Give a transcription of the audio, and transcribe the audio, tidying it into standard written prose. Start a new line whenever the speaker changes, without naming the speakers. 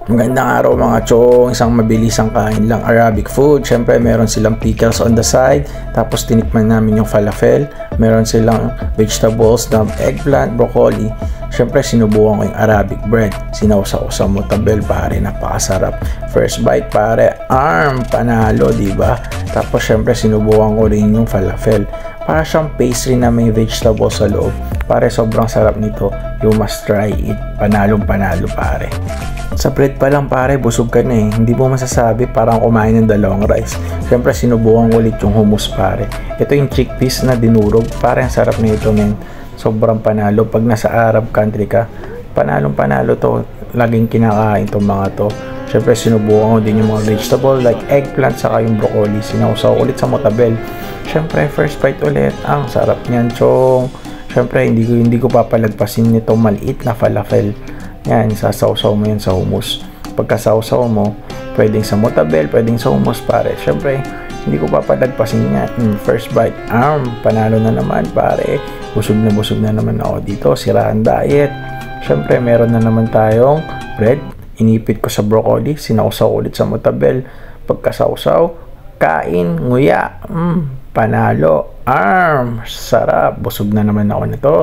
Magandang araw mga chong, isang mabilisang kain lang Arabic food. Syempre meron silang pickles on the side, tapos tinikman namin yung falafel. Meron silang vegetables na eggplant, broccoli. Syempre sinubukan ko yung Arabic bread, sinausaw sa motabel pare, napakasarap. First bite pare, panalo diba? Tapos syempre sinubukan ko rin yung falafel, para siyang pastry na may vegetables sa loob. Pare sobrang sarap nito, you must try it, panalong panalo pare. Sa bread pa lang pare, busog ka na eh. Hindi mo masasabi, parang kumain ng dalawang rice. Siyempre sinubukan ko ulit yung hummus pare. Ito yung chickpeas na dinurog, pare ang sarap nito men. Sobrang panalo. Pag nasa Arab country ka, panalong panalo to. Laging kinakain tong mga to. Siyempre sinubukan ko din yung mga vegetable like eggplant saka yung broccoli. Sinausaw ulit sa motabel. Siyempre first bite ulit, ang sarap niyan chong. Siyempre hindi ko papalagpasin nitong maliit na falafel. Yan, sasawsaw mo yan sa hummus. Pagkasawsaw mo, pwedeng sa motabel, pwedeng sa hummus pare. Siyempre, hindi ko papalagpasin yan. First bite, panalo na naman pare. Busog na naman ako dito. Siraan diet. Siyempre, meron na naman tayong bread. Inipit ko sa broccoli, sinawsaw ulit sa motabel. Pagkasawsaw, kain, nguya. Panalo. Sarap. Busog na naman ako nito.